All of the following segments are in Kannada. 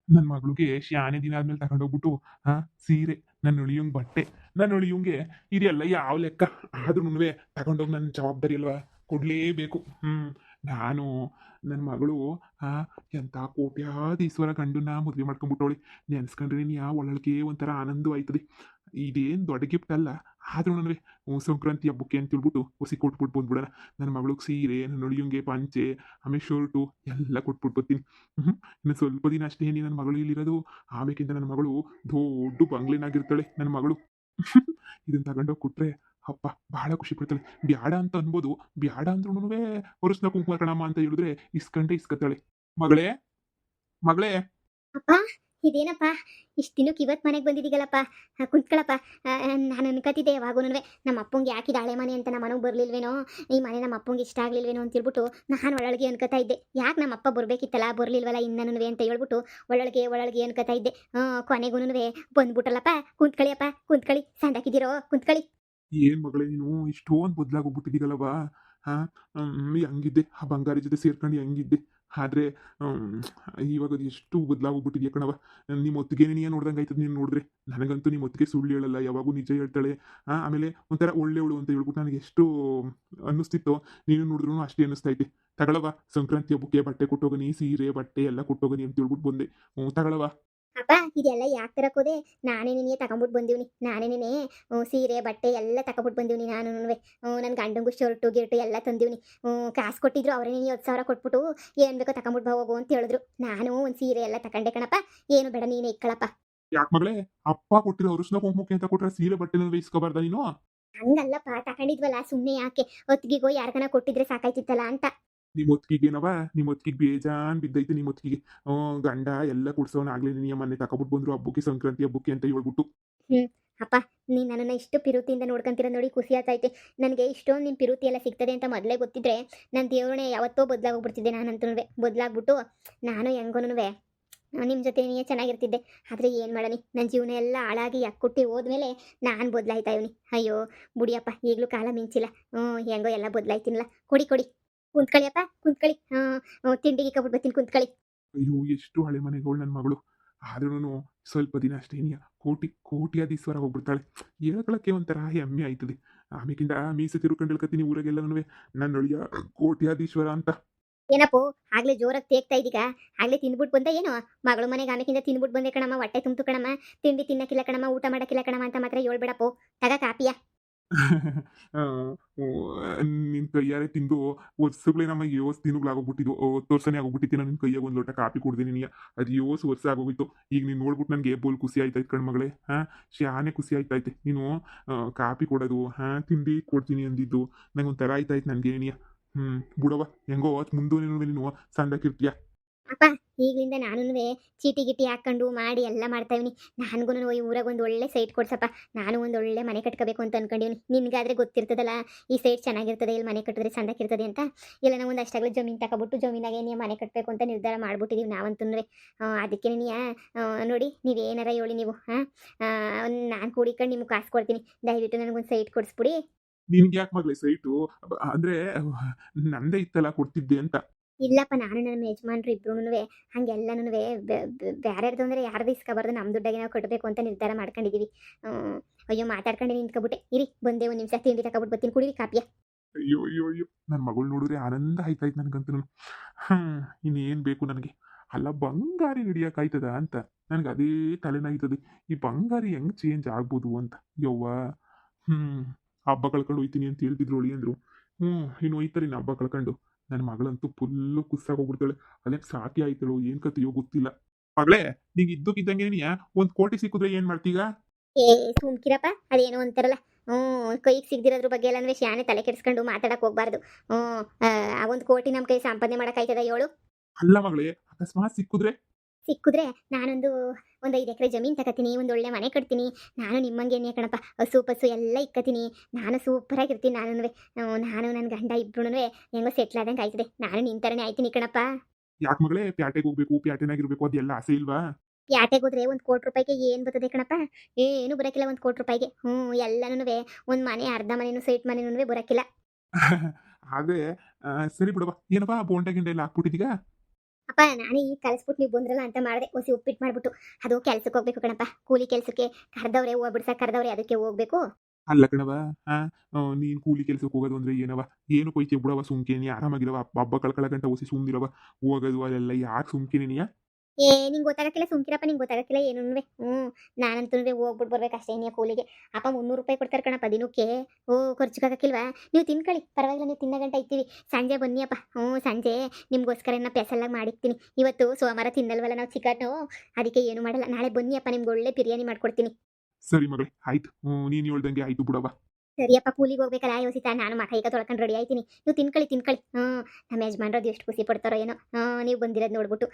ನನ್ನ ಮಗಳಿಗೆ ಶಾನೆ ದಿನ ಆದ್ಮೇಲೆ ತಗೊಂಡೋಗ್ಬಿಟ್ಟು ಆ ಸೀರೆ, ನನ್ನ ಅಳಿಯಂಗೆ ಬಟ್ಟೆ, ನನ್ನ ಅಳಿಯಂಗೆ ಇದೆಲ್ಲ ಯಾವ ಲೆಕ್ಕ ಆದ್ರೂನುವೆ ತಗೊಂಡೋಗಿ ನನ್ನ ಜವಾಬ್ದಾರಿ ಅಲ್ವಾ? ಕೊಡ್ಲೇಬೇಕು. ನಾನು ನನ್ನ ಮಗಳು ಆ ಎಂಥ ಕೋಟ್ಯಾಧೀಶ್ವರ ಗಂಡನ್ನ ಮದುವೆ ಮಾಡ್ಕೊಂಡ್ಬಿಟ್ಟವಳೆ. ನೆನ್ಸ್ಕೊಂಡ್ರೆ ಯಾವ ಒಳಗೆ ಒಂಥರ ಆನಂದವಾಯ್ತದೆ. ಇದೇನು ದೊಡ್ಡ ಗಿಫ್ಟ್ ಅಲ್ಲ, ಆದ್ರೂನುವೆ ಸಂಕ್ರಾಂತಿ ಹಬ್ಬಕ್ಕೆ ಅಂತ ಹೇಳ್ಬಿಟ್ಟು ಒಸಿ ಕೊಟ್ಬಿಟ್ಟು ಬಂದ್ಬಿಡೋಣ. ನನ್ನ ಮಗಳಿಗೆ ಸೀರೆ, ನನ್ನ ಅಳಿಯಂಗೆ ಪಂಚೆ, ಆಮೇಲೆ ಶರ್ಟು ಎಲ್ಲ ಕೊಟ್ಬಿಟ್ಟು ಬರ್ತೀನಿ. ಹ್ಮ್ ಇನ್ನು ಸ್ವಲ್ಪ ದಿನ ಅಷ್ಟೇ ನನ್ನ ಮಗಳು ಇಲ್ಲಿರೋದು. ಆಮೇಕಿಂತ ನನ್ನ ಮಗಳು ದೊಡ್ಡ ಬಂಗ್ಲೆನಾಗಿರ್ತಾಳೆ ನನ್ನ ಮಗಳು. ಇದನ್ನ ತಗೊಂಡೋಗಿ ಕೊಟ್ರೆ ಅಪ್ಪ ಬಹಳ ಖುಷಿ ಪಡ್ತಾಳೆ. ಬ್ಯಾಡ ಅಂತ ಅನ್ಬೋದು, ಬ್ಯಾಡ ಅಂದ್ರೂನುವೆ ಒರೆಸ್ನ ಕುಂಕುಮ ಕಣಮ್ಮ ಅಂತ ಹೇಳಿದ್ರೆ ಇಸ್ಕಂಡೆ ಇಸ್ಕತ್ತಾಳೆ. ಮಗಳೇ, ಮಗಳೇ. ಅಪ್ಪ ಇದೇನಪ್ಪ ಇಷ್ಟು ದಿನಕ್ಕೆ ಇವತ್ತು ಮನೆಗೆ ಬಂದಿದ್ದೀಗಲ್ಲಪ್ಪ. ಕುಂತ್ಕೊಳಪ್ಪ. ನಾನು ಅನ್ಕೋತಿದ್ದೆ ಯಾವಾಗೂನುವೆ ನಮ್ಮ ಅಪ್ಪಂಗೆ ಯಾಕಿದ ಹಳೆ ಮನೆ ಅಂತ ನಮ್ಮ ಮನೆಗೆ ಬರಲಿಲ್ವೇನೋ, ಈ ಮನೆ ನಮ್ಮ ಅಪ್ಪಂಗೆ ಇಷ್ಟ ಆಗಲಿಲ್ವೇನೋ ಅಂತಿಳ್ಬಿಟ್ಟು ನಾನು ಒಳಗೆ ಅನ್ಕೋತಾ ಇದ್ದೆ. ಯಾಕೆ ನಮ್ಮ ಅಪ್ಪ ಬರಬೇಕಿತ್ತಲ್ಲ, ಬರಲಿಲ್ವಲ್ಲ ಇನ್ನೂ ಅಂತ ಹೇಳ್ಬಿಟ್ಟು ಒಳಗೆ ಅನ್ಕೋತಾ ಇದ್ದೆ. ಕೊನೆಗೂನುವೆ ಬಂದ್ಬಿಟ್ಟಲ್ಲಪ್ಪ. ಕುಂತ್ಕೊಳ್ಳಿಯಪ್ಪ, ಕುಂತ್ಕೊಳ್ಳಿ. ಸಂದಾಕಿದ್ದೀರೋ, ಕುಂತ್ಕೊಳ್ಳಿ. ಏನ್ ಮಗಳೇ ನೀನು ಇಷ್ಟೊಂದು ಬದಲಾಗೋಗ್ಬಿಟ್ಟಿದ್ದೀಗಲ್ಲವಾ? ಹಾ, ಹಂಗಿದ್ದೆ ಆ ಬಂಗಾರಿ ಜೊತೆ ಸೇರ್ಕೊಂಡು ಹೆಂಗಿದ್ದೆ. ಆದ್ರೆ ಹ್ಮ್, ಇವಾಗ ಅದು ಎಷ್ಟು ಬದಲಾಗೋಗ್ಬಿಟ್ಟಿದ್ಯಾ ಕಣವ. ನಿಮ್ಮ ಒತ್ತಿಗೆ ನೀನು ನೋಡ್ದಂಗೆ ಆಯ್ತದ ನೀನು ನೋಡಿದ್ರೆ. ನನಗಂತೂ ನಿಮ್ಮ ಒತ್ತಿಗೆ ಸುಳ್ಳು ಹೇಳಲ್ಲ, ಯಾವಾಗೂ ನಿಜ ಹೇಳ್ತಾಳೆ. ಆಮೇಲೆ ಒಂಥರ ಒಳ್ಳೆಯವಳು ಅಂತ ಹೇಳ್ಬಿಟ್ಟು ನನಗೆ ಎಷ್ಟು ಅನ್ನಿಸ್ತಿತ್ತೋ, ನೀನು ನೋಡಿದ್ರು ಅಷ್ಟೇ ಅನ್ನಿಸ್ತಾ ಐತೆ. ತಗೊಳವ, ಸಂಕ್ರಾಂತಿ ಹಬ್ಬಕ್ಕೆ ಬಟ್ಟೆ ಕೊಟ್ಟೋಗನಿ, ಸೀರೆ ಬಟ್ಟೆ ಎಲ್ಲ ಕೊಟ್ಟೋಗನಿ ಅಂತ ಹೇಳ್ಬಿಟ್ಟು ಬಂದೆ. ತಗೊಳವ. ಅಪ್ಪ ಇದೆಲ್ಲ ಯಾಕೆ ತರಕೋದೆ? ನಾನೇ ನಿನಗೆ ತಗೊಂಬಿಟ್ಟು ಬಂದೀವ್ನಿ. ನಾನೇ ಸೀರೆ ಬಟ್ಟೆ ಎಲ್ಲ ತಗೊಂಬಿಟ್ಟು ಬಂದೀವ್ನಿ. ನಾನು ನನ್ನ ಗಂಡಂಗೂ ಶರ್ಟು ಗಿರ್ಟು ಎಲ್ಲ ತಂದೀವ್ನಿ. ಕಾಸು ಕೊಟ್ಟಿದ್ರು ಅವರೇ. ನೀನು 10,000 ಕೊಟ್ಬಿಟ್ಟು ಏನು ಬೇಕೋ ತಗೊಂಬಿಟ್ಟು ಹೋಗು ಅಂತ ಹೇಳಿದ್ರು. ನಾನು ಒಂದು ಸೀರೆ ಎಲ್ಲ ತಗೊಂಡೆ ಕಣಪ್ಪ. ಏನು ಬೇಡ ನೀನೇ ಇಕ್ಕಳಪ್ಪ. ಯಾಕೆ ಮಗಳೇ, ಅಪ್ಪ ಕೊಟ್ಟಿರೋ ಅರಿಶಿನ ಕುಂಕುಮಕ್ಕೆ ಅಂತ ಕೊಟ್ರೆ ಸೀರೆ ಬಟ್ಟೆನ ಬೇಯಿಸ್ಕೋಬಾರ್ದ ನೀನು? ಹಂಗಲ್ಲಪ್ಪ, ತಗೊಂಡಿದ್ವಲ್ಲ ಸುಮ್ಮನೆ ಯಾಕೆ, ಹೊತ್ತಿಗೆಗೋ ಯಾರ್ಗನ ಕೊಟ್ಟಿದ್ರೆ ಸಾಕಾಯ್ತಿತ್ತಲ್ಲ ಅಂತ. ನಿಮ್ಮ ಒತ್ತಿಗೆನವ, ನಿಮ್ಮ ಒತ್ತಿಗೆ ಬೇಜಾನ್ ಬಿದ್ದೈತೆ ನಿಮ್ಮ ಒತ್ತಿಗೆ. ಗಂಡ ಎಲ್ಲ ಕುಡ್ಸೋನ್ ಆಗ್ಲೇ ನೀ ಮೊನ್ನೆ ತಕೊಬಿಟ್ಟು ಬಂದ್ರು ಹಬ್ಬಕ್ಕೆ, ಸಂಕ್ರಾಂತಿ ಹಬ್ಬಕ್ಕೆ ಅಂತ ಹೇಳ್ಬಿಟ್ಟು. ಹ್ಮ್ ಅಪ್ಪ, ನೀನು ನನ್ನನ್ನು ಇಷ್ಟು ಪಿರುತಿಯಿಂದ ನೋಡ್ಕೊಂತೀರ ನೋಡಿ, ಖುಷಿ ಆಗ್ತೈತೆ ನನಗೆ. ಇಷ್ಟೊಂದು ನಿನ್ನ ಪಿರುತಿ ಎಲ್ಲ ಸಿಗ್ತದೆ ಅಂತ ಮೊದಲೇ ಗೊತ್ತಿದ್ರೆ ನನ್ನ ದೇವ್ರನ್ನೇ ಯಾವತ್ತೋ ಬದಲಾಗೋಗ್ಬಿಡ್ತಿದ್ದೆ. ನಾನಂತೂ ಬದಲಾಗ್ಬಿಟ್ಟು ನಾನು ಹೆಂಗೋನುವೆ ನಿಮ್ಮ ಜೊತೆ ನೀ ಚೆನ್ನಾಗಿರ್ತಿದ್ದೆ. ಆದರೆ ಏನು ಮಾಡನಿ, ನನ್ನ ಜೀವನ ಎಲ್ಲ ಹಾಳಾಗಿ ಯಕ್ಕುಟ್ಟಿ ಹೋದ್ಮೇಲೆ ನಾನು ಬದಲಾಯ್ತಾ ಇವನಿ. ಅಯ್ಯೋ ಬುಡಿಯಪ್ಪ, ಈಗಲೂ ಕಾಲ ಮಿಂಚಿಲ್ಲ. ಹೆಂಗೋ ಎಲ್ಲ ಬದಲಾಯ್ತೀನಲ್ಲ. ಕೊಡಿ ಕೊಡಿ, ಕುಂತ್ಕೊಳ್ಳಿಯಪ್ಪ, ಕುಂತ್ಕೊಳ್ಳಿ. ತಿಂಡಿಗೆ ಕಬಿಟ್ಟು ಬರ್ತೀನಿ, ಕುಂತ್ಕೊಳ್ಳಿ. ಅಯ್ಯೋ ಎಷ್ಟು ಹಳೆ ಮನೆಗಳು ನನ್ನ ಮಗಳು. ಆದ್ರೂ ಸ್ವಲ್ಪ ದಿನ ಅಷ್ಟೇನಿಯ ಕೋಟ್ಯಾಧೀಶ್ವರ ಹೋಗ್ಬಿಡ್ತಾಳೆ. ಹೇಳ್ಕೊಳಕ್ಕೆ ಒಂಥರ ಹೆಮ್ಮೆ ಆಯ್ತದೆ. ಆಮೇಕಿಂದ ಮೀಸೆ ತಿರ್ಕೊಂಡಿಳ್ಕತ್ತೀನಿ ಊರಾಗೆಲ್ಲನೂ ನನ್ನ ಅಳಿಯ ಕೋಟ್ಯಾಧೀಶ್ವರ ಅಂತ. ಏನಪ್ಪೋ ಆಗ್ಲೇ ಜೋರಾಗಿ ತೇಗ್ತಾ ಇದೀಗ? ಆಗ್ಲೇ ತಿಂದ್ಬಿಟ್ಟು ಬಂದ ಏನೋ? ಮಗಳು ಮನೆಗೆ ಆಮೇಕಿಂದ ತಿಂದ್ಬಿಟ್ಟು ಬಂದೆ ಕಣಮ್ಮ. ಹೊಟ್ಟೆ ತುಂಬ್ತು ಕಣಮ್ಮ. ತಿಂಡಿ ತಿನ್ನಕ್ಕಿಲ್ಲ ಕಣಮ್ಮ, ಊಟ ಮಾಡಕ್ಕಿಲ್ಲ ಕಣಮ್ಮ ಅಂತ ಮಾತ್ರ ಹೇಳ್ಬೇಡಪ್ಪೋ. ತಗ ಕಾಪಿಯ. ಆ, ಓ, ನಿನ್ ಕೈಯಾರೆ ತಿಂದು ವರ್ಷಗಳೇ ನಮ್ಮ ಯೋಸ್ ದಿನಗಳಾಗೋಗ್ಬಿಟ್ಟಿದ್ವು. 10 ವರ್ಷನೇ ಆಗೋಗ್ಬಿಟ್ಟಿತ್ತು. ನಿನ್ ಕೈಯಾಗ ಒಂದು ಲೋಟ ಕಾಪಿ ಕುಡ್ದೆ ನೀನು. ಅದು ಯೋಸ್ ವರ್ಷ ಆಗೋಗಿತ್ತು. ಈಗ ನೀನು ನೋಡ್ಬಿಟ್ಟು ನನಗೆ ಬೋಲ್ ಖುಷಿ ಆಯ್ತಾಯ್ತು ಕಣ್ಮಗಳೇ. ಶಾನೆ ಖುಷಿ ಆಯ್ತಾಯ್ತೆ. ನೀನು ಕಾಪಿ ಕೊಡೋದು, ತಿಂಡಿ ಕೊಡ್ತೀನಿ ಅಂದಿದ್ದು ನಂಗೆ ಒಂಥರ ಆಯ್ತಾಯ್ತು ನನಗೆ ನೀಯ. ಬಿಡವ, ಹೆಂಗೋ ಮುಂದೆ ನೀನು ಸಣ್ಣಕ್ಕಿರ್ತೀಯ. ಅಪ್ಪ ಈಗಲಿಂದ ನಾನುನುವೆ ಚೀಟಿ ಗಿಟಿ ಹಾಕೊಂಡು ಮಾಡಿ ಎಲ್ಲ ಮಾಡ್ತಾ ಇವ್ನಿ. ನನ್ಗೂ ಈ ಊರಾಗ ಒಂದು ಒಳ್ಳೆ ಸೈಟ್ ಕೊಡ್ಸಪ್ಪ. ನಾನು ಒಂದು ಒಳ್ಳೆ ಮನೆ ಕಟ್ಕೋಬೇಕು ಅಂತ ಅನ್ಕೊಂಡಿವ್ನಿ. ನಿನ್ಗಾದ್ರೆ ಗೊತ್ತಿರ್ತದಲ್ಲ ಈ ಸೈಟ್ ಚೆನ್ನಾಗಿರ್ತದೆ, ಇಲ್ಲಿ ಮನೆ ಕಟ್ಟಿದ್ರೆ ಚಂದಕ್ಕಿರ್ತದೆ ಅಂತ. ಇಲ್ಲ ನಾವು ಒಂದು ಅಷ್ಟಾಗಲೇ ಜಮೀನು ತಗೊಬಿಟ್ಟು ಜಮೀನಾಗೆ ನೀವು ಮನೆ ಕಟ್ಟಬೇಕು ಅಂತ ನಿರ್ಧಾರ ಮಾಡ್ಬಿಟ್ಟಿದೀವಿ ನಾವಂತಂದ್ರೆ. ಅದಕ್ಕೆ ನೀ ನೋಡಿ, ನೀವೇನಾರ ಹೇಳಿ ನೀವು. ನಾನು ಕೂಡಿಕೊಂಡು ನಿಮ್ಗೆ ಕಾಸು ಕೊಡ್ತೀನಿ. ದಯವಿಟ್ಟು ನನಗೊಂದು ಸೈಟ್ ಕೊಡಿಸ್ಬಿಡಿ. ನಿನ್ಗೆ ಯಾಕೆ ಮಗಳೇ ಸೈಟು? ಅಂದ್ರೆ ನಂದೇ ಇತ್ತಲ್ಲ ಕೊಡ್ತಿದ್ದೆ ಅಂತ. ಇಲ್ಲಪ್ಪ, ನಾನು ನನ್ನ ಯಜಮಾನ್ರು ಇಬ್ರುನುವೆ ಹಂಗೆಲ್ಲನುವೆ ಬ್ಯಾರೆರ್ದು ಅಂದರೆ ಯಾರ್ದು ಇಸ್ಕೊಬಾರ್ದು, ನಮ್ಮ ದುಡ್ಡಾಗೆ ನಾವು ಕಟ್ಟಬೇಕು ಅಂತ ನಿರ್ಧಾರ ಮಾಡ್ಕೊಂಡಿದ್ದೀವಿ. ಅಯ್ಯೋ ಮಾತಾಡ್ಕೊಂಡು ನಿಂತ್ಕೊಬಿಟ್ಟೆ. ಇರಿ ಬಂದೆ, ಒಂದು ನಿಮಿಷ ತಿಂಡಿ ತಗೊಬಿಟ್ಟು ಬರ್ತೀನಿ. ಕುಡೀರಿ ಕಾಪಿಯ. ಅಯ್ಯೋ ಅಯ್ಯೋ ಅಯ್ಯೋ, ನನ್ನ ಮಗಳು ನೋಡಿದ್ರೆ ಆನಂದ ಆಯ್ತಾಯ್ತು ನನಗಂತೂ. ಇನ್ನೇನು ಬೇಕು ನನಗೆ? ಅಲ್ಲ ಬಂಗಾರಿ ಹಿಡಿಯೋಕ್ಕಾಯ್ತದ ಅಂತ ನನಗೆ ಅದೇ ತಲೆನಾಯ್ತದೆ. ಈ ಬಂಗಾರಿ ಹೆಂಗ್ ಚೇಂಜ್ ಆಗ್ಬೋದು ಅಂತ. ಯವ್ವ, ಹಬ್ಬ ಕಳ್ಕೊಂಡು ಹೋಯ್ತೀನಿ ಅಂತ ಹೇಳ್ತಿದ್ರು ಒಳಿ ಅಂದ್ರು. ಇನ್ನು ಹೋಯ್ತಾರೆ ಹಬ್ಬ ಕಳ್ಕೊಂಡು. ನನ್ನ ಮಗಳಂತೂ ಫುಲ್ಲು ಕುಸ್ಸಾಗಿ ಹೋಗ್ಬಿಡ್ತಾಳೆ. ಅದೇ ಸಾಕಿ ಆಯ್ತಳು, ಏನ್ ಕತೆಯೋ ಗೊತ್ತಿಲ್ಲ. ಮಗಳೇ, ನಿಂಗೆ ಇದ್ದಕ್ಕಿದ್ದಂಗೆ ನೀ 1 ಕೋಟಿ ಸಿಕ್ಕಿದ್ರೆ ಏನ್ ಮಾಡ್ತೀಗ? ಏ ಸುಮ್ಕಿರಪ್ಪ, ಅದೇನೋ ಅಂತಾರಲ್ಲ. ಕೈಗೆ ಸಿಗ್ದಿರೋದ್ರ ಬಗ್ಗೆ ಎಲ್ಲ ಶಾನೆ ತಲೆ ಕೆಡಿಸ್ಕೊಂಡು ಮಾತಾಡಕ್ ಹೋಗ್ಬಾರ್ದು. ಆ 1 ಕೋಟಿ ನಮ್ಮ ಕೈ ಸಂಪಾದನೆ ಮಾಡೋಕ್ಕಾಯ್ತದ ಹೇಳು? ಅಲ್ಲ ಮಗಳೇ, ಅಕಸ್ಮಾತ್ ಸಿಕ್ಕಿದ್ರೆ? ಸಿಕ್ಕಿದ್ರೆ ನಾನೊಂದು 5 ಎಕರೆ ಜಮೀನು ತಗೋತೀನಿ, ಒಂದು ಒಳ್ಳೆ ಮನೆ ಕಟ್ತೀನಿ. ನಾನು ನಿಮ್ಮಂಗೇನೆ ಕಣಪ್ಪ, ಹಸು ಪಸು ಎಲ್ಲ ಇಕ್ಕತೀನಿ. ನಾನು ಸೂಪರಾಗಿರ್ತೀನಿ. ನಾನು ನನ್ನ ಗಂಡ ಇಬ್ರು ಹೆಂಗೋ ಸೆಟ್ಲ್ ಆದಂಗೆ ಆಯ್ತದೆ. ನಾನು ನಿನ್ ಥರನೇ ಆಯ್ತೀನಿ ಕಣಪ್ಪ. ಯಾಕೆ ಮಗಳೇ, ಪ್ಯಾಟೆಗೆ ಹೋಗ್ಬೇಕು, ಪ್ಯಾಟೆನಾಗಿರ್ಬೇಕು ಅದೆಲ್ಲ ಆಸೆ ಇಲ್ವಾ? ಪ್ಯಾಟೆಗೆ ಹೋದ್ರೆ 1 ಕೋಟಿ ರೂಪಾಯಿಗೆ ಏನು ಬರ್ತದೆ ಕಣಪ್ಪ? ಏನು ಬರೋಕ್ಕಿಲ್ಲ 1 ಕೋಟಿ ರೂಪಾಯಿಗೆ. ಎಲ್ಲನೂ ಒಂದು ಮನೆ, ಅರ್ಧ ಮನೆನೂ ಸೈಟ್ ಮನೆನೂ ಬರೋಕ್ಕಿಲ್ಲ. ಆದ್ರೆ ಸರಿ ಬಿಡವಾ, ಏನಪ್ಪ ಬೋಂಡ ಗಿಂಡ ಎಲ್ಲ ಹಾಕ್ಬಿಟ್ಟಿದೀಗ? ಅಪ್ಪ ನಾನೇ ಈಗ ಕಲಿಸ್ಬಿಟ್ಟು ನೀವು ಬಂದ್ರಲ್ಲ ಅಂತ ಮಾಡಿದೆ ಹೊಸಿ ಉಪ್ಪಿಟ್ಟು ಮಾಡ್ಬಿಟ್ಟು ಅದು ಕೆಲ್ಸಕ್ಕೆ ಹೋಗ್ಬೇಕು ಕಣಪ್ಪ ಕೂಲಿ ಕೆಲ್ಸಕ್ಕೆ ಕರೆದವ್ರೆ ಹೂವು ಬಿಡ್ಸಕ್ಕೆ ಕರೆದವ್ರೆ ಅದಕ್ಕೆ ಹೋಗ್ಬೇಕು. ಅಲ್ಲ ಕಣವ, ಆ ನೀನ್ ಕೂಲಿ ಕೆಲ್ಸಕ್ಕೆ ಹೋಗೋದು ಅಂದ್ರೆ ಏನವ? ಏನು ಕೊಯ್ತಿ ಬಿಡವ ಸುಮ್ಕೆ ನೀ ಆರಾಮಾಗಿರವ, ಹಬ್ಬ ಕಳ್ಕೊಳ್ಳೋ ಗಂಟ ಹೊಸಿ ಸುಮ್ನಿರವ. ಹೋಗೋದು ಅಲ್ಲೆಲ್ಲ ಯಾಕೆ ಸುಮ್ಕಿನಿ ನೀ? ಏ ನಿಂಗೆ ಗೊತ್ತಾಗಕ್ಕಿಲ್ಲ ಸುಮ್ಕಿರಪ್ಪ ನಿಂಗೆ ಗೊತ್ತಾಗಕ್ಕಿಲ್ಲ ಏನೂನುವೆ ನಾನಂತೂ ಹೋಗ್ಬಿಟ್ಟು ಬರ್ಬೇಕಷ್ಟೇ ನೀ ಕೂಲಿಗೆ. ಅಪ್ಪ 300 ರೂಪಾಯಿ ಕೊಡ್ತಾರೆ ಕಣಪ್ಪ ದಿನಕ್ಕೆ. ಖರ್ಚಿಗಾಗಕ್ಕಿಲ್ವಾ? ನೀವು ತಿನ್ಕೊಳ್ಳಿ ಪರವಾಗಿಲ್ಲ, ನೀವು ತಿನ್ನೋ ಗಂಟ ಇರ್ತೀವಿ. ಸಂಜೆ ಬನ್ನಿ ಅಪ್ಪ. ಸಂಜೆ ನಿಮ್ಗೋಸ್ಕರ ಸ್ಪೆಷಲಾಗಿ ಮಾಡಿರ್ತೀನಿ. ಇವತ್ತು ಸೋಮವಾರ ತಿನ್ನಲ್ವಲ್ಲ ನಾವು ಚಿಕನ್ನು, ಅದಕ್ಕೆ ಏನು ಮಾಡಲ್ಲ. ನಾಳೆ ಬನ್ನಿ ಅಪ್ಪ, ನಿಮ್ಗೆ ಒಳ್ಳೆ ಬಿರಿಯಾನಿ ಮಾಡ್ಕೊಡ್ತೀನಿ. ಸರಿ ಮಗಳೇ, ಆಯ್ತು. ನೀನ್ ಹೇಳ್ದಂಗೆ ಆಯ್ತು ಬಿಡವ. ಸರಿಯಪ್ಪ ಕೂಲಿಗೆ ಹೋಗ್ಬೇಕಲ್ಲ ಯೋಸಿತಾ, ನಾನು ಮಠ ಈಗ ತೊಳ್ಕೊಂಡು ರೆಡಿ ಆಯ್ತೀನಿ. ನೀವು ತಿನ್ಕೊಳ್ಳಿ. ನಮ್ಮ ಯಜಮಾನ್ರದ್ದು ಎಷ್ಟು ಖುಷಿ ಪಡ್ತಾರೋ ಏನೋ. ನೀವು ಬಂದಿರೋದು ನೋಡ್ಬಿಟ್ಟು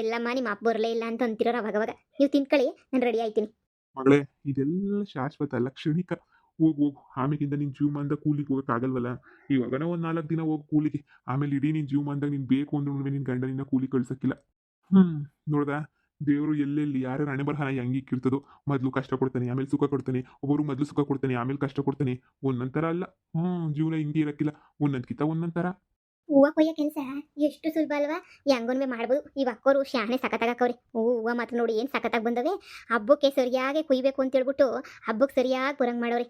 ಎಲ್ಲಮ್ಮ ನಿಮ್ಮ ಅಪ್ಪ ಬರಲೇ ಇಲ್ಲ ಅಂತ ಅಂತಿರೋರು ಅವಾಗವಾಗ. ನೀವು ತಿನ್ಕೊಳ್ಳಿ, ನಾನು ರೆಡಿ ಆಯ್ತೀನಿ. ಮಗಳೇ, ಇದೆಲ್ಲ ಶಾಶ್ವತ ಅಲ್ಲ, ಕ್ಷಣಿಕ. ಹೋಗು ಆಮೇಲಿಂದ ನಿನ್ ಜೀವಮಾನದಾಗ ಕೂಲಿಗೆ ಹೋಗಕ್ ಆಗಲ್ವಲ್ಲ. ಇವಾಗನ ಒಂದ್ 4 ದಿನ ಹೋಗು ಕೂಲಿಗೆ. ಆಮೇಲೆ ಇಡೀ ನಿನ್ ಜೀವಮಾನದಾಗ ನೀನ್ ಬೇಕು ಅಂದ್ರೂ ನಿನ್ ಗಂಡ ನಿನ್ನ ಕೂಲಿ ಕಳ್ಸಕ್ಕಿಲ್ಲ. ನೋಡ್ದ, ದೇವರು ಎಲ್ಲೆಲ್ಲಿ ಯಾರ್ಯಾರ ಹಣೆ ಬರಹನ ಹೆಂಗಿಕ್ಕಿರ್ತದೋ ಮೊದ್ಲು ಕಷ್ಟ ಕೊಡ್ತಾನೆ, ಆಮೇಲೆ ಸುಖ ಕೊಡ್ತಾನೆ. ಒಬ್ಬರು ಮೊದ್ಲು ಸುಖ ಕೊಡ್ತಾನೆ, ಆಮೇಲೆ ಕಷ್ಟ ಕೊಡ್ತಾನೆ. ಒಂದೊಂದ್ ಅಲ್ಲ. ಜೀವನ ಹಿಂಗೆ ಇರಕ್ಕಿಲ್ಲ, ಒಂದೊಂದ್ಕಿಂತ ಒಂದೊಂದ್ ಹೂವು ಕೊಯ್ಯೋ ಕೆಲಸ ಎಷ್ಟು ಸುಲಭ ಅಲ್ವಾ? ಹೆಂಗೊನ್ವೆ ಮಾಡ್ಬೋದು. ಈ ಅಕ್ಕೋರು ಶಾಣೆ ಸಖತ್ತಾಗಕ್ಕವ್ರೆ. ಹೂವು ಮಾತ್ರ ನೋಡಿ ಏನು ಸಖತ್ತಾಗಿ ಬಂದವೆ. ಹಬ್ಬಕ್ಕೆ ಸರಿಯಾಗಿ ಕುಯ್ಬೇಕು ಅಂತ ಹೇಳ್ಬಿಟ್ಟು ಹಬ್ಬಕ್ಕೆ ಸರಿಯಾಗಿ ಬರಂಗ್ ಮಾಡೋರೆ.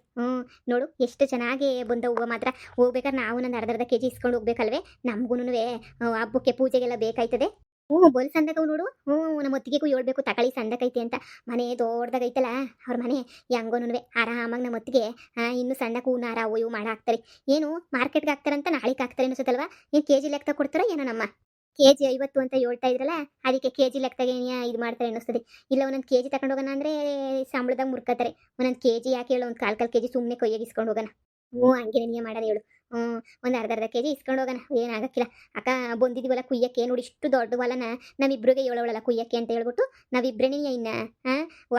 ನೋಡು ಎಷ್ಟು ಚೆನ್ನಾಗಿ ಬಂದ ಹೂವು ಮಾತ್ರ. ಹೋಗ್ಬೇಕಾದ್ರೆ ನಾವು ಒಂದು ಅರ್ಧ ಕೆಜಿ ಇಸ್ಕೊಂಡು ಹೋಗ್ಬೇಕಲ್ವೇ? ನಮಗೂ ಹಬ್ಬಕ್ಕೆ ಪೂಜೆಗೆಲ್ಲ ಬೇಕಾಯ್ತದೆ. ಬಲ್ ಸಂದಕವು ನೋಡು. ನಮ್ಮ ಹೊತ್ತಿಗೆಗೂ ಹೇಳ್ಬೇಕು ತಕಳಿ ಸಂದಕೈತೆ ಅಂತ. ಮನೆ ದೊಡ್ಡದಾಗೈತಲ್ಲ ಅವ್ರ ಮನೆ. ಹೆಂಗೋನುವೆ ಆರಾಮಾಗಿ ನಮ್ಮ ಹೊತ್ತಿಗೆ ಇನ್ನು ಸಣ್ಣಕ್ಕೆ ಹೂನ ಹಾರ ಅವು ಇವು ಮಾಡಿ ಹಾಕ್ತಾರೆ. ಏನು ಮಾರ್ಕೆಟ್ಗೆ ಹಾಕ್ತಾರಂತ ನಾಳೆಗೆ ಹಾಕ್ತಾರೆ ಅನ್ಸುತ್ತಲ್ವಾ? ಏನು ಕೆಜಿ ಲೆಕ್ಕ ಕೊಡ್ತಾರೋ ಏನೋ ನಮ್ಮ ಕೆಜಿ 50 ಅಂತ ಹೇಳ್ತಾ ಇದ್ರಲ್ಲ, ಅದಕ್ಕೆ ಕೆಜಿ ಲೆಕ್ಕದಾಗೆ ಇದು ಮಾಡ್ತಾರೆ ಅನ್ನಿಸ್ತದೆ. ಇಲ್ಲ ಒಂದೊಂದು ಕೆಜಿ ತಗೊಂಡು ಹೋಗೋಣ ಅಂದರೆ ಸಂಬಳದಾಗ ಮುರ್ಕೋತಾರೆ. ಒಂದೊಂದು ಕೆಜಿ ಯಾಕೆ ಹೇಳು, ಒಂದು ಕಾಲು ಕೆಜಿ ಸುಮ್ಮನೆ ಕೊಯ್ಯಾಗಿ ಇಸ್ಕೊಂಡು ಹೋಗೋಣ. ಹಂಗೆ ನೀನು ಮಾಡೋಣ ಹೇಳು. ಒಂದು ಅರ್ಧ ಕೆಜಿ ಇಸ್ಕೊಂಡು ಹೋಗೋಣ, ಏನಾಗಕ್ಕಿಲ್ಲ. ಅಕ್ಕ ಬಂದಿದ್ದೀವಲ್ಲ ಕುಯ್ಯಕ್ಕೆ, ನೋಡಿ ಇಷ್ಟು ದೊಡ್ಡ ಹೊಲನ ನಮ್ಮಿಬ್ರಿಗೆ ಹೇಳೋಳಲ್ಲ ಕುಯ್ಯಕ್ಕೆ ಅಂತ ಹೇಳ್ಬಿಟ್ಟು ನಾವಿಬ್ರೇನೇ ಇನ್ನ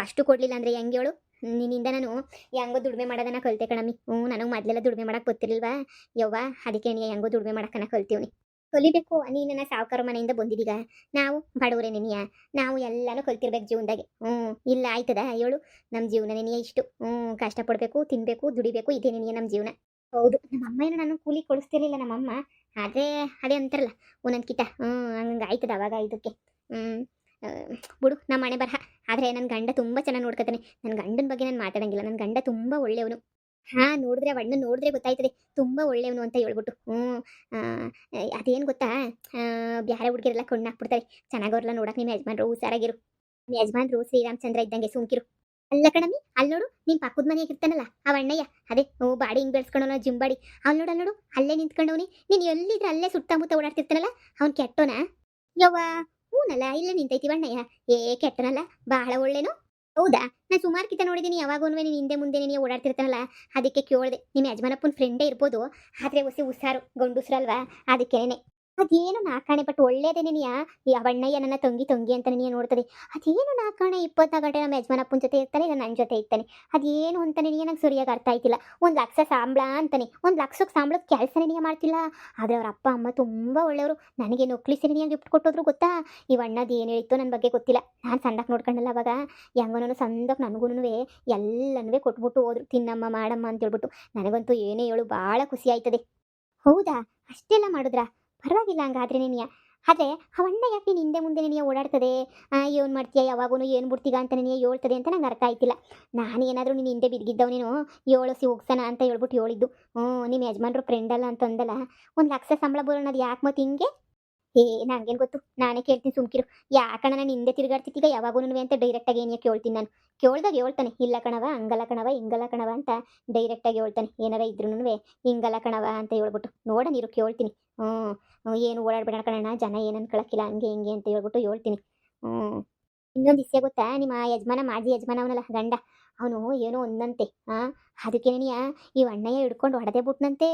ಅಷ್ಟು ಕೊಡಲಿಲ್ಲ ಅಂದರೆ ಹೆಂಗೆ ಹೇಳು? ನಿನ್ನಿಂದ ನಾನು ಹೆಂಗೋ ದುಡಿಮೆ ಮಾಡೋದನ್ನ ಕಲಿತೆ ಕಣಮ್ಮಿ. ನನಗೆ ಮೊದಲೆಲ್ಲ ದುಡಿಮೆ ಮಾಡಕ್ಕೆ ಗೊತ್ತಿರಲಿಲ್ವಾ ಯವ್ವ, ಅದಕ್ಕೆ ನೀ ಹೆಂಗೋ ದುಡಿಮೆ ಮಾಡೋಕ್ಕನ್ನ ಕಲ್ತೀವ್ನಿ. ಕಲಿಬೇಕು. ನೀನನ್ನ ಸಾವುಕಾರ ಮನೆಯಿಂದ ಬಂದಿದ್ದೀಗ, ನಾವು ಬಡವರೇ ನೆನೆಯ, ನಾವು ಎಲ್ಲನೂ ಕಲ್ತಿರ್ಬೇಕು ಜೀವನದಾಗೆ. ಇಲ್ಲ ಆಯ್ತದ ಹೇಳು? ನಮ್ಮ ಜೀವನ ನೆನೆಯ ಇಷ್ಟು. ಕಷ್ಟಪಡಬೇಕು, ತಿನ್ನಬೇಕು, ದುಡಿಬೇಕು, ಇದೇ ನೆನೆಯ ನಮ್ಮ ಜೀವನ. ಹೌದು, ನಮ್ಮ ಅಮ್ಮ ನಾನು ಕೂಲಿ ಕೊಡಿಸ್ತಿರ್ಲಿಲ್ಲ ನಮ್ಮಮ್ಮ. ಆದರೆ ಅದೇ ಅಂತಾರಲ್ಲ ಒಂದೊಂದು ಕಿತ ಹಂಗೆ ಆಯ್ತದ ಅವಾಗ ಇದಕ್ಕೆ. ಬಿಡು ನಮ್ಮ ಮನೆ ಬರಹ. ಆದರೆ ನನ್ನ ಗಂಡ ತುಂಬ ಚೆನ್ನಾಗಿ ನೋಡ್ಕೊತಾನೆ. ನನ್ನ ಗಂಡನ ಬಗ್ಗೆ ನಾನು ಮಾತಾಡಂಗಿಲ್ಲ. ನನ್ನ ಗಂಡ ತುಂಬ ಒಳ್ಳೆಯವನು. ನೋಡಿದ್ರೆ ಅವಣ್ಣ ನೋಡಿದ್ರೆ ಗೊತ್ತಾಯ್ತದೆ ತುಂಬ ಒಳ್ಳೆಯವನು ಅಂತ ಹೇಳ್ಬಿಟ್ಟು. ಅದೇನು ಗೊತ್ತಾ, ಬ್ಯಾರೆ ಹುಡುಗಿರೆಲ್ಲ ಕಣ್ಣು ಹಾಕ್ಬಿಡ್ತಾರೆ. ಚೆನ್ನಾಗವ್ರಲ್ಲ ನೋಡಕ್ಕೆ ನಿಮ್ಮ ಯಜಮಾನ್ರು ಹುಷಾರಾಗಿರು. ನಿಮ್ಮ ಯಜಮಾನ್ರು ಶ್ರೀರಾಮಚಂದ್ರ ಇದ್ದಂಗೆ ಸುಮ್ಕಿರು. ಅಲ್ಲ ಕಣಮ್ಮಿ, ಅಲ್ಲಿ ನೋಡು ನಿಮ್ಮ ಪಕ್ಕದ ಮನೆಯಾಗ ಇರ್ತಾನಲ್ಲ ಅಣ್ಣಯ್ಯ, ಅದೇ ಬಾಡಿ ಹಿಂಗೆ ಬೆಳೆಸ್ಕೊಂಡವನ ಜಿಮ್ ಬಾಡಿ. ಅಲ್ಲಿ ನೋಡು ಅಲ್ಲೇ ನಿಂತ್ಕೊಂಡವನಿ. ನೀನು ಎಲ್ಲಿದ್ರೆ ಅಲ್ಲೇ ಸುತ್ತಮುತ್ತ ಓಡಾಡ್ತಿರ್ತಾನಲ್ಲ, ಅವ್ನು ಕೆಟ್ಟೋನ ಯವ್ವ? ಹೂನಲ್ಲ, ಇಲ್ಲೇ ನಿಂತೈತಿ ಅಣ್ಣಯ್ಯ. ಕೆಟ್ಟನಲ್ಲ, ಬಹಳ ಒಳ್ಳೇನು. ಹೌದಾ? ನಾನು ಸುಮಾರು ಕಿತ ನೋಡಿದ್ದೀನಿ. ಯಾವಾಗೂ ನೀನು ಹಿಂದೆ ಮುಂದೆ ನೀನು ಓಡಾಡ್ತಿರ್ತಾನಲ್ಲ, ಅದಕ್ಕೆ ಕೇಳಿದೆ. ನಿಮ್ಮ ಯಜಮಾನಪ್ಪನ ಫ್ರೆಂಡೇ ಇರ್ಬೋದು, ಆದರೆ ಹೊಸಿ ಹುಷಾರು ಗಂಡುಸ್ರಲ್ವಾ, ಅದಕ್ಕೇನೆ. ಅದೇನು ನಾಕಾಣೆ ಬಟ್ ಒಳ್ಳೇದೇ ನೀನಿಯ. ಅವಣ್ಣಯ್ಯ ನನ್ನ ತಂಗಿ ಅಂತ ನೀನು ನೋಡ್ತದೆ. ಅದೇನು ನಾಕಾಣೆ 24 ಗಂಟೆ ನಮ್ಮ ಯಜಮಾನಪ್ಪನ ಜೊತೆ ಇರ್ತಾನೆ, ಇಲ್ಲ ನನ್ನ ಜೊತೆ ಇರ್ತಾನೆ. ಅದೇನು ಅಂತ ನಿನಗೆ ನಂಗೆ ಸರಿಯಾಗಿ ಅರ್ಥ ಆಯ್ತಿಲ್ಲ. 1,00,000 ಸಂಬಳ ಅಂತಾನೆ, 1,00,000 ಸಂಬಳದ ಕೆಲಸ ನಿನಗೆ ಮಾಡ್ತಿಲ್ಲ. ಆದರೆ ಅವ್ರ ಅಪ್ಪ ಅಮ್ಮ ತುಂಬ ಒಳ್ಳೆಯವರು. ನನಗೆ ನೊಕ್ಲಿ ಸಿರಿನಿಯಾಗಿ ಗಿಫ್ಟ್ ಕೊಟ್ಟೋದ್ರು ಗೊತ್ತಾ? ಇವಣ್ಣದು ಏನು ಹೇಳಿತ್ತು ನನ್ನ ಬಗ್ಗೆ ಗೊತ್ತಿಲ್ಲ. ನಾನು ಸಣ್ಣಕ್ಕೆ ನೋಡ್ಕೊಂಡಲ್ಲ ಅವಾಗ. ಹೆಂಗನೂ ಸಂದಕ್ಕೆ ನನಗೂ ಎಲ್ಲನೂ ಕೊಟ್ಬಿಟ್ಟು ಹೋದ್ರು, ತಿನ್ನಮ್ಮ ಮಾಡಮ್ಮ ಅಂತ ಹೇಳ್ಬಿಟ್ಟು. ನನಗಂತೂ ಏನೇ ಹೇಳು ಭಾಳ ಖುಷಿ ಆಯ್ತದೆ. ಹೌದಾ? ಅಷ್ಟೆಲ್ಲ ಮಾಡಿದ್ರಾ? ಪರವಾಗಿಲ್ಲ ಹಂಗಾದ್ರೆ ನೀನಿಯ. ಆದರೆ ಅವಣ್ಣ ಯಾಕೆ ನೀನು ಹಿಂದೆ ಮುಂದೆ ನೀನು ಓಡಾಡ್ತದೆ? ಏನು ಮಾಡ್ತೀಯ ಯಾವಾಗೂ, ಏನು ಬಿಡ್ತೀಗ ಅಂತ ನೀನು ಹೇಳ್ತದೆ ಅಂತ ನಂಗೆ ಅರ್ಥ ಆಯ್ತಿಲ್ಲ. ನಾನು ಏನಾದರೂ ನೀನು ಹಿಂದೆ ಬಿದ್ದಿದ್ದವು ನೀನು ಏಳಿಸಿ ಹೋಗ್ಸೋಣ ಅಂತ ಹೇಳ್ಬಿಟ್ಟು ಹೇಳಿದ್ದು. ನಿಮ್ಮ ಯಜಮಾನ್ರು ಫ್ರೆಂಡ್ ಅಲ್ಲ ಅಂತ ಅಂದಲ್ಲ. 1,00,000 ಸಂಬಳ ಬರೋಣದು ಯಾಕೆ ಮತ್ತೆ ಹಿಂಗೆ? ನನಗೇನು ಗೊತ್ತು, ನಾನೇ ಕೇಳ್ತೀನಿ ಸುಮ್ಕಿರು. ಯಾಕಣ್ಣ ನಾನು ಹಿಂದೆ ತಿರುಗಾಡ್ತಿದ್ದೀಗ ಯಾವಾಗೂ ಅಂತ ಡೈರೆಕ್ಟಾಗಿ ಏನೇ ಕೇಳ್ತೀನಿ ನಾನು. ಕೇಳ್ದಾಗ ಹೇಳ್ತಾನೆ, ಇಲ್ಲ ಕಣವ ಹಂಗಲ್ಲ ಕಣವ ಹಿಂಗಲ್ಲ ಕಣವ ಅಂತ ಡೈರೆಕ್ಟಾಗಿ ಹೇಳ್ತಾನೆ. ಏನಾರ ಇದ್ರೂ ಹಿಂಗಲ್ಲ ಕಣವ ಅಂತ ಹೇಳ್ಬಿಟ್ಟು ನೋಡ ನೀರು ಕೇಳ್ತೀನಿ. ಏನು ಓಡಾಡ್ಬೇಡ ಕಣಣ್ಣ, ಜನ ಏನು ಅನ್ಕೊಳಕ್ಕಿಲ್ಲ ಹಂಗೆ ಹಿಂಗೆ ಅಂತ ಹೇಳ್ಬಿಟ್ಟು ಹೇಳ್ತೀನಿ. ಇನ್ನೊಂದು ವಿಷಯ ಗೊತ್ತಾ? ನಿಮ್ಮ ಯಜಮಾನ ಮಾಜಿ ಯಜಮಾನ ಅವನಲ್ಲ ಗಂಡ, ಅವನು ಏನೋ ಒಂದಂತೆ. ಅದಕ್ಕೇನೆಯ ಈ ಅಣ್ಣಯ್ಯ ಹಿಡ್ಕೊಂಡು ಹೊಡೆದೇ ಬಿಟ್ನಂತೆ.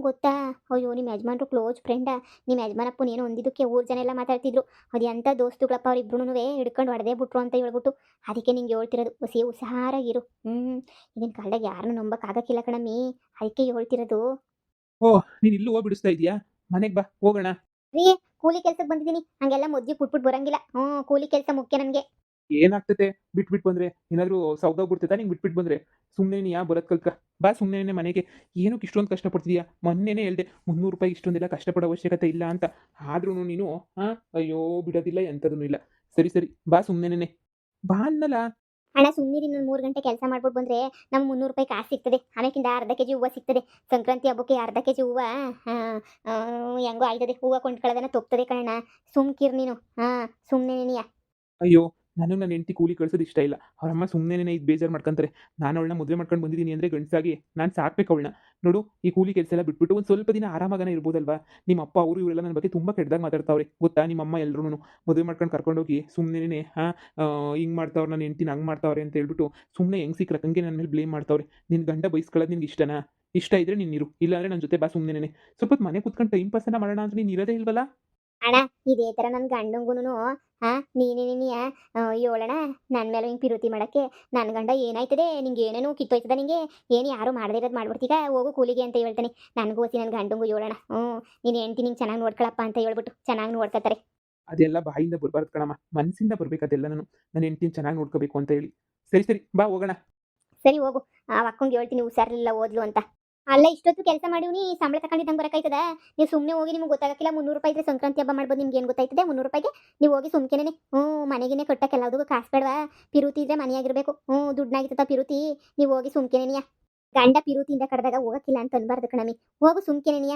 ಗೊತ್ತಾ? ಅಯ್ಯೋ, ನಿಮ್ಮ ಯಜಮಾನ್ರು ಕ್ಲೋಸ್ ಫ್ರೆಂಡ. ನಿಮ್ಮ ಯಜಮಾನಪ್ಪನ ಏನೋ ಒಂದಿದ್ದಕ್ಕೆ ಊರು ಜನ ಎಲ್ಲ ಮಾತಾಡ್ತಿದ್ರು. ಅದು ಎಂಥ ದೋಸ್ತುಗಳಪ್ಪ ಅವ್ರಿಬ್ರು ಹಿಡ್ಕೊಂಡು ಹೊಡೆದೇ ಬಿಟ್ರು ಅಂತ ಹೇಳ್ಬಿಟ್ಟು. ಅದಕ್ಕೆ ನಿಂಗೆ ಹೇಳ್ತಿರೋದು, ಹೊಸಿ ಹುಷಾರಾಗಿರು. ಈಗಿನ ಕಾಲದಾಗ ಯಾರನ್ನೂ ನಂಬಕ್ಕಾಗಕ್ಕಿಲ್ಲ ಕಣಮ್ಮಿ, ಅದಕ್ಕೆ ಹೇಳ್ತಿರೋದು. ನೀನ್ ಇಲ್ಲೂ ಬಿಡಿಸ್ತಾ ಇದೀಯಾ? ಮನೆಗೆ ಬಾ, ಹೋಗೋಣ. ರೀ, ಕೂಲಿ ಕೆಲ್ಸಕ್ಕೆ ಬಂದಿದ್ದೀನಿ, ಹಂಗೆಲ್ಲ ಮದ್ವೆ ಬಿಟ್ಬಿಟ್ಟು ಬರಂಗಿಲ್ಲ. ಕೂಲಿ ಕೆಲಸ ಮುಖ್ಯ ನನಗೆ. ಏನಾಗ್ತತೆ ಬಿಟ್ಬಿಟ್ಟು ಬಂದ್ರೆ? ಏನಾದ್ರೂ ಸೌದೋಗ್ಬಿಡ್ತೈತಾ ನಿಂಗೆ ಬಿಟ್ಬಿಟ್ಟು ಬಂದ್ರೆ? ಸುಮ್ಮನೆ ನೀ ಬರೋದ್ ಕಲ್ಕ. ಬಾ ಸುಮ್ಮನೆ ಮನೆಗೆ. ಏನಕ್ಕೆ ಇಷ್ಟೊಂದು ಕಷ್ಟಪಡ್ತಿದ್ಯಾ? ಮೊನ್ನೆನೇ ಹೇಳ್ದೆ 300 ರೂಪಾಯಿ ಇಷ್ಟೊಂದೆಲ್ಲ ಕಷ್ಟಪಡೋ ಅವಶ್ಯಕತೆ ಇಲ್ಲ ಅಂತ. ಆದ್ರೂ ನೀನು ಅಯ್ಯೋ ಬಿಡೋದಿಲ್ಲ ಎಂಥದೂ ಇಲ್ಲ. ಸರಿ ಸರಿ ಬಾ ಸುಮ್ಮನೆನೆ ಬಾ ಅನ್ನಲ್ಲ. ಅಣ್ಣ ಸುಮ್ಮನಿರಿ, ಇನ್ನೊಂದು 3 ಗಂಟೆ ಕೆಲಸ ಮಾಡ್ಬಿಟ್ಟು ಬಂದರೆ ನಮ್ಗೆ 300 ರೂಪಾಯಿ ಕಾಸು ಸಿಗ್ತದೆ. ಆಮೇಕಿಂದ ಅರ್ಧ ಕೆ ಜಿ ಹೂವು ಸಿಗ್ತದೆ. ಸಂಕ್ರಾಂತಿ ಹಬ್ಬಕ್ಕೆ ಅರ್ಧ ಕೆ ಜಿ ಹೂವು ಹೆಂಗೋ ಆಯ್ತದೆ. ಹೂವು ಕೊಂಡ್ಕೊಳ್ಳೋದನ್ನ ತಪ್ತದೆ ಕಣಣ್ಣ. ಸುಮ್ಕಿರು ನೀನು. ಸುಮ್ಮನೆ ನೀಯ. ಅಯ್ಯೋ! ನನ್ನ ಹೆಂಡತಿ ಕೂಲಿ ಕಳ್ಸೋದು ಇಷ್ಟ ಇಲ್ಲ. ಅವರಮ್ಮ ಸುಮ್ಮನೆನೇ ಇದು ಬೇಜಾರು ಮಾಡ್ಕೊಂತಾರೆ. ನಾನು ಅವಳನ್ನ ಮದುವೆ ಮಾಡ್ಕೊಂಡು ಬಂದಿದ್ದೀನಿ ಅಂದರೆ ಗಂಡಸಾಗಿ ನಾನು ಸಾಕ್ಬೇಕು ಅವಳನ್ನ. ನೋಡು ಈ ಕೂಲಿ ಕೆಲಸ ಎಲ್ಲ ಬಿಟ್ಬಿಟ್ಟು ಒಂದು ಸ್ವಲ್ಪ ದಿನ ಆರಾಮಾಗನೇ ಇರ್ಬೋದಲ್ವಾ? ನಿಮ್ಮ ಅಪ್ಪ ಅವರು ಇವರೆಲ್ಲ ನನ್ನ ಬಗ್ಗೆ ತುಂಬ ಕೆಟ್ಟದಾಗಿ ಮಾತಾಡ್ತಾವ್ರೆ ಗೊತ್ತಾ? ನಿಮ್ಮಮ್ಮ ಎಲ್ರೂನು ಮದುವೆ ಮಾಡ್ಕೊಂಡು ಕರ್ಕೊಂಡೋಗಿ ಸುಮ್ಮನೆನೇ ಹಿಂಗೆ ಮಾಡ್ತಾವ್ರೆ, ನನ್ನ ಹೆಂಡ್ತಿನ ಹಂಗೆ ಮಾಡ್ತಾವ್ರೆ ಅಂತ ಹೇಳ್ಬಿಟ್ಟು ಸುಮ್ಮನೆ ಹೆಂಗೆ ಸಿಕ್ಕಿರಕ್ಕೆ ಹಂಗೆ ನನ್ನ ಮೇಲೆ ಬ್ಲೇಮ್ ಮಾಡ್ತಾವ್ರೆ. ನಿನ್ನ ಗಂಡ ಬೈಸ್ಕೊಳ್ಳೋದು ನಿನ್ಗೆ ಇಷ್ಟನಾ? ಇಷ್ಟ ಇದ್ರೆ ನೀನು ಇರು, ಇಲ್ಲಾಂದ್ರೆ ನನ್ನ ಜೊತೆ ಬಾ ಸುಮ್ಮನೆನೇ. ಸ್ವಲ್ಪ ಹೊತ್ತು ಮನೆ ಕೂತ್ಕೊಂಡು ಟೈಮ್ ಪಾಸನ್ನ ಮಾಡೋಣ ಅಂತ ನೀನು ಇರೋದೇ ಇಲ್ವಲ್ಲ? ಅಣ್ಣ ಇದೇ ಥರ ನನ್ನ ಗಂಡಂಗುನು ನೀನೇನಿಯ ಏಳಣ್ಣ ನನ್ನ ಮೇಲೆ ಹಿಂಗೆ ಪಿರುತಿ ಮಾಡೋಕ್ಕೆ. ನನ್ನ ಗಂಡ ಏನಾಯ್ತದೆ ನಿಂಗೆ, ಏನೇನೋ ಕಿತ್ತೋಯ್ತದ ನಿಂಗೆ, ಏನು ಯಾರು ಮಾಡದೇ ಇರೋದು ಮಾಡ್ಬಿಡ್ತೀಗ, ಹೋಗು ಕೂಲಿಗೆ ಅಂತ ಹೇಳ್ತಾನೆ. ನನಗೂ ಓಸಿ ನನ್ನ ಗಂಡಂಗು ಏಳಣ್ಣ. ನೀನು ಹೆಂಡ್ತಿ ನಿಂಗೆ ಚೆನ್ನಾಗಿ ನೋಡ್ಕೊಳಪ್ಪ ಅಂತ ಹೇಳ್ಬಿಟ್ಟು ಚೆನ್ನಾಗಿ ನೋಡ್ಕೊತಾರೆ. ಅದೆಲ್ಲ ಬಾಯಿಂದ ಬರಬಾರ್ದು ಕಣಮ್ಮ, ಮನಸ್ಸಿಂದ ಬರ್ಬೇಕು ಅದೆಲ್ಲ. ನನ್ನ ಹೆಂಡ್ತಿನ ಚೆನ್ನಾಗಿ ನೋಡ್ಕೋಬೇಕು ಅಂತ ಹೇಳಿ. ಸರಿ ಸರಿ ಬಾ ಹೋಗೋಣ. ಸರಿ ಹೋಗು. ಆ ಅಕ್ಕಂಗೆ ಹೇಳ್ತೀನಿ ಹುಷಾರಿಲ್ಲ ಓದ್ಲು ಅಂತ. ಅಲ್ಲ ಇಷ್ಟೊತ್ತು ಕೆಲಸ ಮಾಡಿವ್ನಿ, ಸಂಬಳ ತಗೊಂಡಿದ್ದಂಗೆ ಬರೋಕ್ಕಾಯ್ತದ? ನೀವು ಸುಮ್ಮನೆ ಹೋಗಿ, ನಿಮ್ಗೆ ಗೊತ್ತಾಗಕ್ಕಿಲ್ಲ. 300 ರೂಪಾಯಿ ಇದ್ರೆ ಸಂಕ್ರಾಂತಿ ಹಬ್ಬ ಮಾಡ್ಬೋದು. ನಿಮ್ಗೆ ಏನು ಗೊತ್ತಾಯ್ತದೆ 300 ರೂಪಾಯಿಗೆ? ನೀವು ಹೋಗಿ ಸುಮ್ಕೆನೆ ಮನೆಗೇನೆ ಕಟ್ಟಕ್ಕೆ ಎಲ್ಲದಕ್ಕೂ ಕಾಸು ಬೇಡವಾ? ಪಿರುತಿ ಇದ್ರೆ ಮನೆಯಾಗಿರ್ಬೇಕು. ದುಡ್ಡಾಗಿರ್ತದ ಪಿರುತಿ. ನೀವು ಹೋಗಿ ಸುಮ್ಕೆನೆನಿಯ. ಗಂಡ ಪಿರುತಿಯಿಂದ ಕಡ್ದಾಗ ಹೋಗಕ್ಕಿಲ್ಲ ಅಂತ ಅನ್ಬಾರ್ದು ಕಣಮಿ. ಹೋಗು ಸುಮ್ಕೆನೆನಿಯ.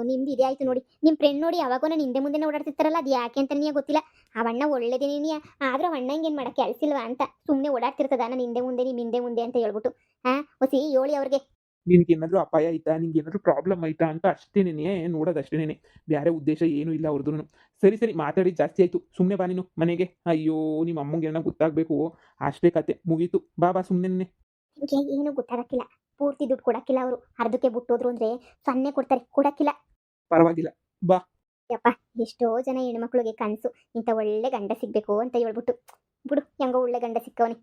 ನಿಮ್ದು ಇದೇ ಆಯ್ತು ನೋಡಿ. ನಿಮ್ಮ ಫ್ರೆಂಡ್ ನೋಡಿ ಯಾವಾಗೋ ನಾನು ಹಿಂದೆ ಮುಂದೆ ಓಡಾಡ್ತಿರ್ತಾರಲ್ಲ, ಅದು ಯಾಕೆ ಅಂತ ನೀಯ ಗೊತ್ತಿಲ್ಲ. ಆ ಅಣ್ಣ ಒಳ್ಳೇದೇನಿಯ, ಆದ್ರೆ ಅಣ್ಣ ಹಿಂಗೇನು ಮಾಡಕ್ಕೆ ಕೆಲಸ ಇಲ್ವಾ ಅಂತ ಸುಮ್ಮನೆ ಓಡಾಡ್ತಿರ್ತದ. ನಾನು ಹಿಂದೆ ಮುಂದೆ ನಿಮ್ಮ ಹಿಂದೆ ಮುಂದೆ ಅಂತ ಹೇಳ್ಬಿಟ್ಟು ಹೊಸಿ ಹೇಳಿ ಅವ್ರಿಗೆ. ನಿನ್ಗೇನಾದ್ರೂ ಅಪಾಯ ಆಯ್ತಾ, ನಿನ್ಗೇನಾದ್ರೂ ಪ್ರಾಬ್ಲಮ್ ಆಯ್ತಾ ಅಂತ ಅಷ್ಟೇನೆ ನೋಡೋದು ಅಷ್ಟೇನೆ. ಬೇರೆ ಉದ್ದೇಶ ಏನೂ ಇಲ್ಲ ಅವ್ರದ್ದು. ಸರಿ ಸರಿ ಮಾತಾಡಿದ್ದು ಜಾಸ್ತಿ ಆಯಿತು. ಸುಮ್ಮನೆ ಬಾ ನೀನು ಮನೆಗೆ. ಅಯ್ಯೋ ನಿಮ್ಮ ಅಮ್ಮಂಗೆ ಏನೋ ಗೊತ್ತಾಗಬೇಕು, ಅಷ್ಟೇ ಕತೆ ಮುಗೀತು. ಬಾ ಬಾ ಸುಮ್ಮನೆ. ನಿಮಗೆ ಏನು ಗೊತ್ತಾಗಕ್ಕಿಲ್ಲ. ಪೂರ್ತಿ ದುಡ್ಡು ಕೊಡಕ್ಕಿಲ್ಲ ಅವರು. ಅರ್ಧಕ್ಕೆ ಬಿಟ್ಟೋದ್ರು ಅಂದರೆ ಸೊನ್ನೆ ಕೊಡ್ತಾರೆ, ಕೊಡಕ್ಕಿಲ್ಲ. ಪರವಾಗಿಲ್ಲ ಬಾ. ಯಪ್ಪ, ಎಷ್ಟೋ ಜನ ಹೆಣ್ಮಕ್ಳಿಗೆ ಕನಸು ಇಂಥ ಒಳ್ಳೆ ಗಂಡ ಸಿಗಬೇಕು ಅಂತ ಹೇಳ್ಬಿಟ್ಟು. ಬಿಡು, ಹೆಂಗೋ ಒಳ್ಳೆ ಗಂಡ ಸಿಕ್ಕವನಿ.